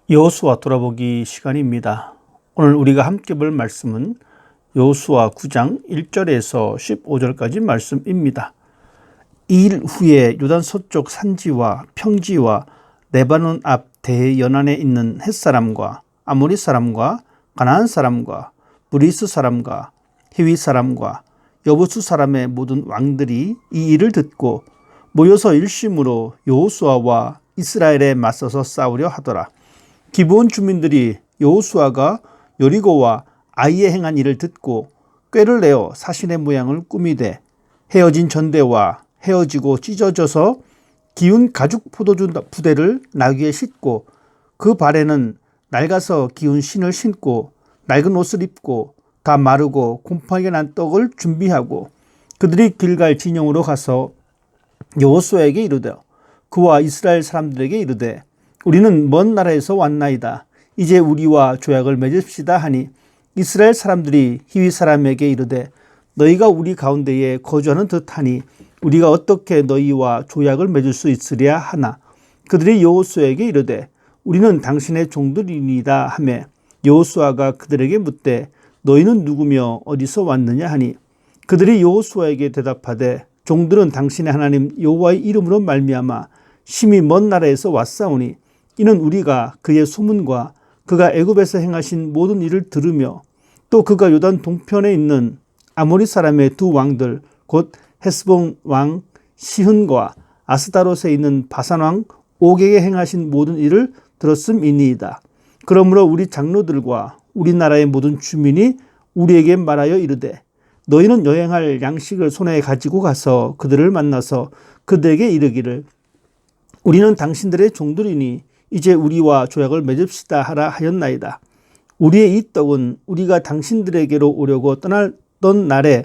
여호수아 돌아보기 시간입니다. 오늘 우리가 함께 볼 말씀은 여호수아 9장 1절에서 15절까지 말씀입니다. 이 일 후에 요단 서쪽 산지와 평지와 레바논 앞 대연안에 있는 헷사람과 아모리 사람과 가나안 사람과 브리스 사람과 히위 사람과 여부수 사람의 모든 왕들이 이 일을 듣고 모여서 일심으로 여호수아와 이스라엘에 맞서서 싸우려 하더라. 기브온 주민들이 여호수아가 여리고와 아이에 행한 일을 듣고 꾀를 내어 사신의 모양을 꾸미되 헤어진 전대와 헤어지고 찢어져서 기운 가죽 포도주 부대를 나귀에 싣고 그 발에는 낡아서 기운 신을 신고 낡은 옷을 입고 다 마르고 곰팡이가 난 떡을 준비하고 그들이 길갈 진영으로 가서 여호수아에게 이르되 그와 이스라엘 사람들에게 이르되 우리는 먼 나라에서 왔나이다. 이제 우리와 조약을 맺읍시다 하니 이스라엘 사람들이 히위 사람에게 이르되 너희가 우리 가운데에 거주하는 듯하니 우리가 어떻게 너희와 조약을 맺을 수 있으랴 하나 그들이 여호수아에게 이르되 우리는 당신의 종들이니이다 하매 여호수아가 그들에게 묻되 너희는 누구며 어디서 왔느냐 하니 그들이 여호수아에게 대답하되 종들은 당신의 하나님 여호와의 이름으로 말미암아 심히 먼 나라에서 왔사오니 이는 우리가 그의 소문과 그가 애굽에서 행하신 모든 일을 들으며 또 그가 요단 동편에 있는 아모리 사람의 두 왕들 곧 헤스본 왕 시흔과 아스다롯에 있는 바산 왕 옥에게 행하신 모든 일을 들었음이니이다. 그러므로 우리 장로들과 우리나라의 모든 주민이 우리에게 말하여 이르되 너희는 여행할 양식을 손에 가지고 가서 그들을 만나서 그들에게 이르기를 우리는 당신들의 종들이니 이제 우리와 조약을 맺읍시다 하라 하였나이다. 우리의 이 떡은 우리가 당신들에게로 오려고 떠나던 날에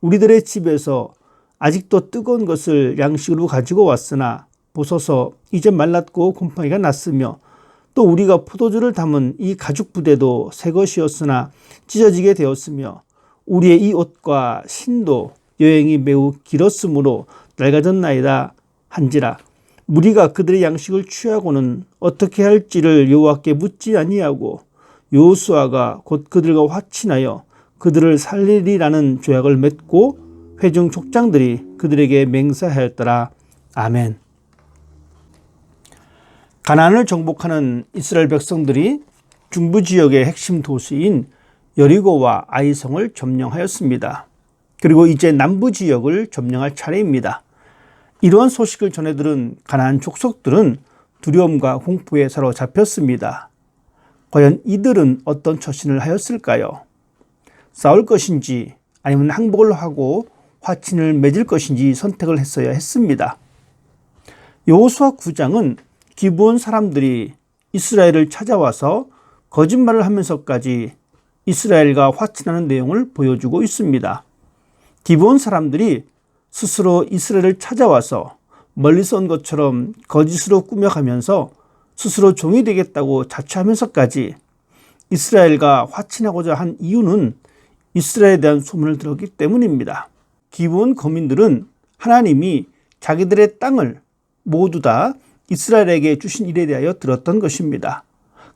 우리들의 집에서 아직도 뜨거운 것을 양식으로 가지고 왔으나 보소서 이제 말랐고 곰팡이가 났으며 또 우리가 포도주를 담은 이 가죽 부대도 새 것이었으나 찢어지게 되었으며 우리의 이 옷과 신도 여행이 매우 길었으므로 낡아졌나이다 한지라 무리가 그들의 양식을 취하고는 어떻게 할지를 여호와께 묻지 아니하고 여호수아가 곧 그들과 화친하여 그들을 살리리라는 조약을 맺고 회중 족장들이 그들에게 맹세하였더라. 아멘. 가나안을 정복하는 이스라엘 백성들이 중부 지역의 핵심 도시인 여리고와 아이성을 점령하였습니다. 그리고 이제 남부 지역을 점령할 차례입니다. 이러한 소식을 전해 들은 가나안 족속들은 두려움과 공포에 사로잡혔습니다. 과연 이들은 어떤 처신을 하였을까요? 싸울 것인지 아니면 항복을 하고 화친을 맺을 것인지 선택을 했어야 했습니다. 여호수아 9장은 기브온 사람들이 이스라엘을 찾아와서 거짓말을 하면서까지 이스라엘과 화친하는 내용을 보여주고 있습니다. 기브온 사람들이 스스로 이스라엘을 찾아와서 멀리서 온 것처럼 거짓으로 꾸며가면서 스스로 종이 되겠다고 자처하면서까지 이스라엘과 화친하고자 한 이유는 이스라엘에 대한 소문을 들었기 때문입니다. 기브온 거민들은 하나님이 자기들의 땅을 모두 다 이스라엘에게 주신 일에 대하여 들었던 것입니다.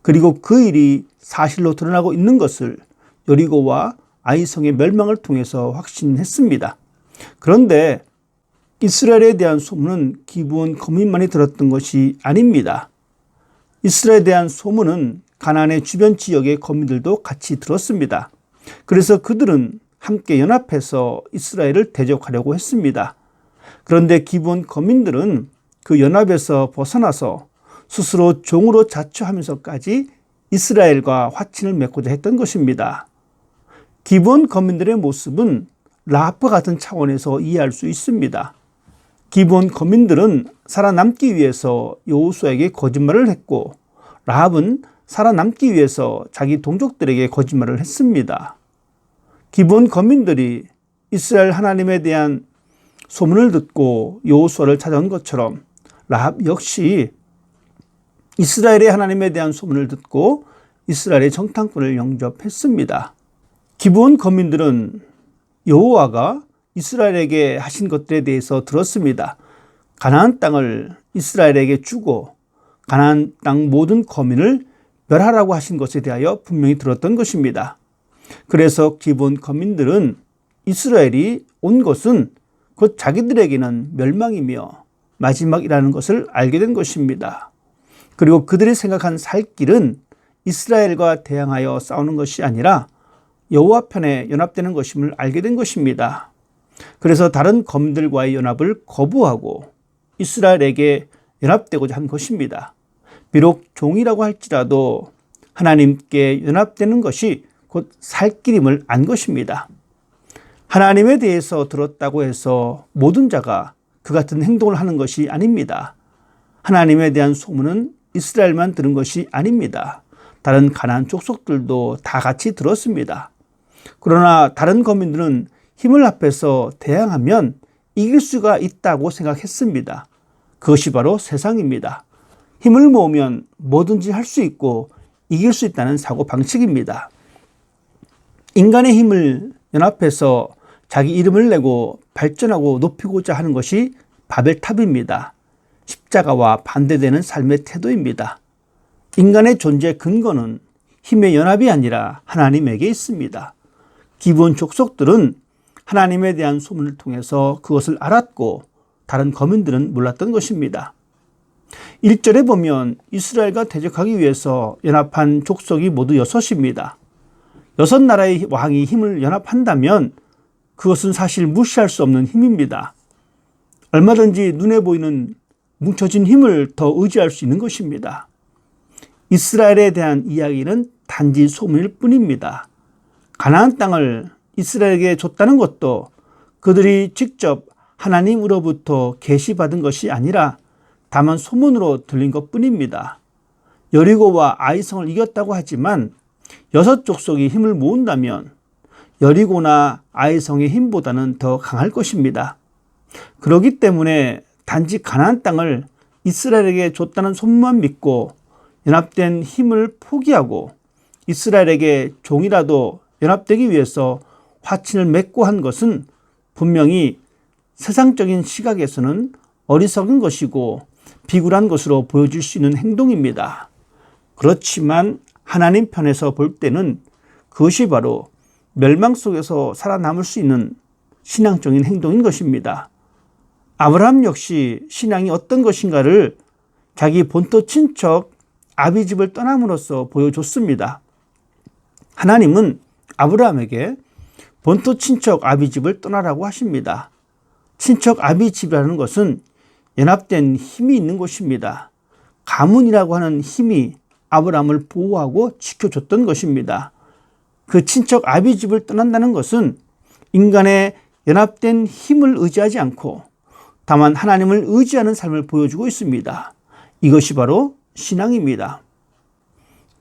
그리고 그 일이 사실로 드러나고 있는 것을 여리고와 아이성의 멸망을 통해서 확신했습니다. 그런데 이스라엘에 대한 소문은 기브온 거민만이 들었던 것이 아닙니다. 이스라엘에 대한 소문은 가나안의 주변 지역의 거민들도 같이 들었습니다. 그래서 그들은 함께 연합해서 이스라엘을 대적하려고 했습니다. 그런데 기브온 거민들은 그 연합에서 벗어나서 스스로 종으로 자처하면서까지 이스라엘과 화친을 맺고자 했던 것입니다. 기브온 거민들의 모습은 라합과 같은 차원에서 이해할 수 있습니다. 기브온 거민들은 살아남기 위해서 여호수아에게 거짓말을 했고 라합은 살아남기 위해서 자기 동족들에게 거짓말을 했습니다. 기브온 거민들이 이스라엘 하나님에 대한 소문을 듣고 여호수아를 찾아온 것처럼 라합 역시 이스라엘의 하나님에 대한 소문을 듣고 이스라엘의 정탐꾼을 영접했습니다. 기브온 거민들은 여호와가 이스라엘에게 하신 것들에 대해서 들었습니다. 가나안 땅을 이스라엘에게 주고 가나안 땅 모든 거민을 멸하라고 하신 것에 대하여 분명히 들었던 것입니다. 그래서 기브온 거민들은 이스라엘이 온 것은 곧 자기들에게는 멸망이며 마지막이라는 것을 알게 된 것입니다. 그리고 그들이 생각한 살 길은 이스라엘과 대항하여 싸우는 것이 아니라 여호와 편에 연합되는 것임을 알게 된 것입니다. 그래서 다른 거민들과의 연합을 거부하고 이스라엘에게 연합되고자 한 것입니다. 비록 종이라고 할지라도 하나님께 연합되는 것이 곧 살 길임을 안 것입니다. 하나님에 대해서 들었다고 해서 모든 자가 그 같은 행동을 하는 것이 아닙니다. 하나님에 대한 소문은 이스라엘만 들은 것이 아닙니다. 다른 가나안 족속들도 다 같이 들었습니다. 그러나 다른 거민들은 힘을 합해서 대항하면 이길 수가 있다고 생각했습니다. 그것이 바로 세상입니다. 힘을 모으면 뭐든지 할 수 있고 이길 수 있다는 사고 방식입니다. 인간의 힘을 연합해서 자기 이름을 내고 발전하고 높이고자 하는 것이 바벨탑입니다. 십자가와 반대되는 삶의 태도입니다. 인간의 존재 근거는 힘의 연합이 아니라 하나님에게 있습니다. 기브온 족속들은 하나님에 대한 소문을 통해서 그것을 알았고 다른 거민들은 몰랐던 것입니다. 1절에 보면 이스라엘과 대적하기 위해서 연합한 족속이 모두 6입니다. 6나라의 왕이 힘을 연합한다면 그것은 사실 무시할 수 없는 힘입니다. 얼마든지 눈에 보이는 뭉쳐진 힘을 더 의지할 수 있는 것입니다. 이스라엘에 대한 이야기는 단지 소문일 뿐입니다. 가나안 땅을 이스라엘에게 줬다는 것도 그들이 직접 하나님으로부터 계시받은 것이 아니라 다만 소문으로 들린 것뿐입니다. 여리고와 아이성을 이겼다고 하지만 6족속이 힘을 모은다면 여리고나 아이성의 힘보다는 더 강할 것입니다. 그렇기 때문에 단지 가나안 땅을 이스라엘에게 줬다는 소문만 믿고 연합된 힘을 포기하고 이스라엘에게 종이라도 연합되기 위해서 화친을 맺고 한 것은 분명히 세상적인 시각에서는 어리석은 것이고 비굴한 것으로 보여질 수 있는 행동입니다. 그렇지만 하나님 편에서 볼 때는 그것이 바로 멸망 속에서 살아남을 수 있는 신앙적인 행동인 것입니다. 아브라함 역시 신앙이 어떤 것인가를 자기 본토 친척 아비집을 떠남으로써 보여줬습니다. 하나님은 아브라함에게 본토 친척 아비집을 떠나라고 하십니다. 친척 아비집이라는 것은 연합된 힘이 있는 곳입니다. 가문이라고 하는 힘이 아브라함을 보호하고 지켜줬던 것입니다. 그 친척 아비집을 떠난다는 것은 인간의 연합된 힘을 의지하지 않고 다만 하나님을 의지하는 삶을 보여주고 있습니다. 이것이 바로 신앙입니다.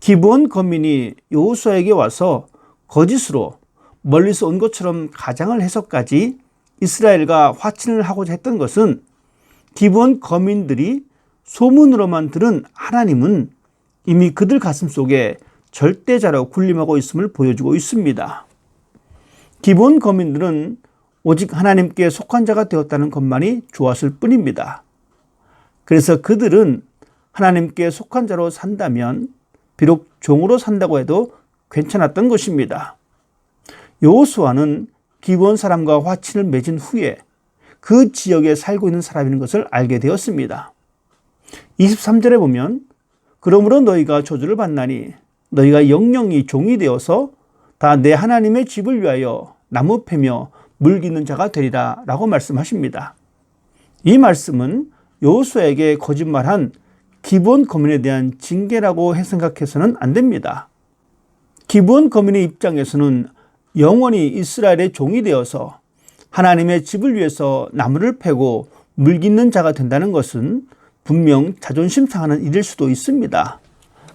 기브온 거민이 여호수아에게 와서 거짓으로 멀리서 온 것처럼 가장을 해서까지 이스라엘과 화친을 하고자 했던 것은 기브온 거민들이 소문으로만 들은 하나님은 이미 그들 가슴 속에 절대자로 군림하고 있음을 보여주고 있습니다. 기브온 거민들은 오직 하나님께 속한 자가 되었다는 것만이 좋았을 뿐입니다. 그래서 그들은 하나님께 속한 자로 산다면 비록 종으로 산다고 해도 괜찮았던 것입니다. 여호수아는 기브온 사람과 화친을 맺은 후에 그 지역에 살고 있는 사람인 것을 알게 되었습니다. 23절에 보면 그러므로 너희가 저주를 받나니 너희가 영영이 종이 되어서 다 내 하나님의 집을 위하여 나무 패며 물 깃는 자가 되리라 라고 말씀하십니다. 이 말씀은 여호수아에게 거짓말한 기브온 거민에 대한 징계라고 생각해서는 안 됩니다. 기브온 거민의 입장에서는 영원히 이스라엘의 종이 되어서 하나님의 집을 위해서 나무를 패고 물 깃는 자가 된다는 것은 분명 자존심 상하는 일일 수도 있습니다.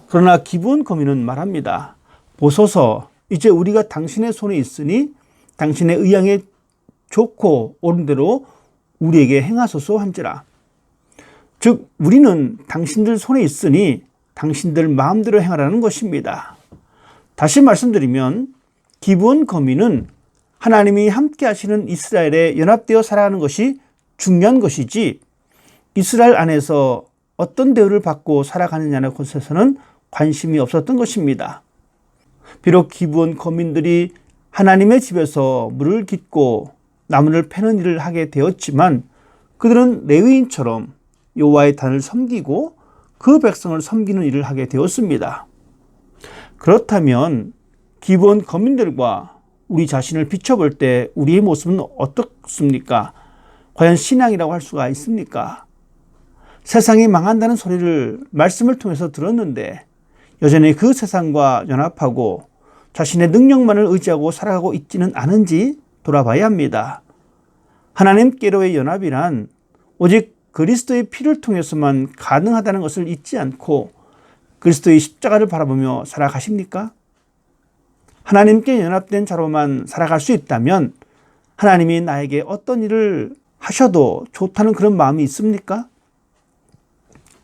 그러나 기브온 거민은 말합니다. 보소서, 이제 우리가 당신의 손에 있으니 당신의 의향에 좋고 옳은 대로 우리에게 행하소서 한지라. 즉 우리는 당신들 손에 있으니 당신들 마음대로 행하라는 것입니다. 다시 말씀드리면 기브온 거민은 하나님이 함께 하시는 이스라엘에 연합되어 살아가는 것이 중요한 것이지 이스라엘 안에서 어떤 대우를 받고 살아가느냐는 것에서는 관심이 없었던 것입니다. 비록 기브온 거민들이 하나님의 집에서 물을 깃고 나무를 패는 일을 하게 되었지만 그들은 레위인처럼 여호와의 단을 섬기고 그 백성을 섬기는 일을 하게 되었습니다. 그렇다면 기브온 거민들과 우리 자신을 비춰볼 때 우리의 모습은 어떻습니까? 과연 신앙이라고 할 수가 있습니까? 세상이 망한다는 소리를 말씀을 통해서 들었는데 여전히 그 세상과 연합하고 자신의 능력만을 의지하고 살아가고 있지는 않은지 돌아봐야 합니다. 하나님께로의 연합이란 오직 그리스도의 피를 통해서만 가능하다는 것을 잊지 않고 그리스도의 십자가를 바라보며 살아가십니까? 하나님께 연합된 자로만 살아갈 수 있다면 하나님이 나에게 어떤 일을 하셔도 좋다는 그런 마음이 있습니까?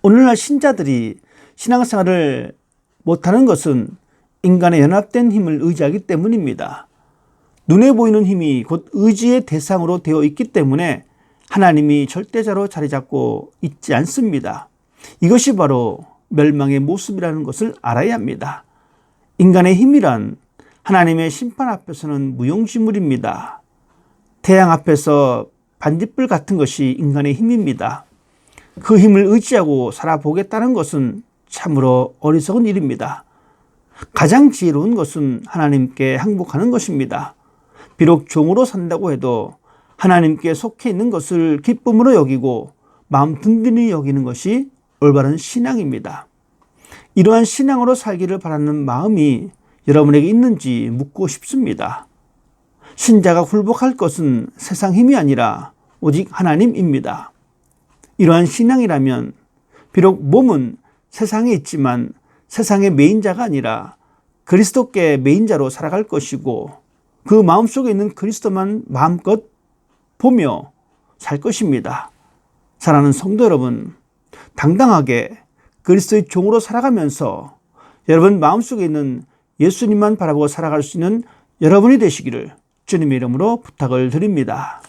오늘날 신자들이 신앙생활을 못하는 것은 인간의 연합된 힘을 의지하기 때문입니다. 눈에 보이는 힘이 곧 의지의 대상으로 되어 있기 때문에 하나님이 절대자로 자리 잡고 있지 않습니다. 이것이 바로 멸망의 모습이라는 것을 알아야 합니다. 인간의 힘이란 하나님의 심판 앞에서는 무용지물입니다. 태양 앞에서 반딧불 같은 것이 인간의 힘입니다. 그 힘을 의지하고 살아보겠다는 것은 참으로 어리석은 일입니다. 가장 지혜로운 것은 하나님께 항복하는 것입니다. 비록 종으로 산다고 해도 하나님께 속해 있는 것을 기쁨으로 여기고 마음 든든히 여기는 것이 올바른 신앙입니다. 이러한 신앙으로 살기를 바라는 마음이 여러분에게 있는지 묻고 싶습니다. 신자가 굴복할 것은 세상 힘이 아니라 오직 하나님입니다. 이러한 신앙이라면 비록 몸은 세상에 있지만 세상의 메인자가 아니라 그리스도께 메인자로 살아갈 것이고 그 마음속에 있는 그리스도만 마음껏 보며 살 것입니다. 사랑하는 성도 여러분, 당당하게 그리스도의 종으로 살아가면서 여러분 마음속에 있는 예수님만 바라보고 살아갈 수 있는 여러분이 되시기를 주님의 이름으로 부탁을 드립니다.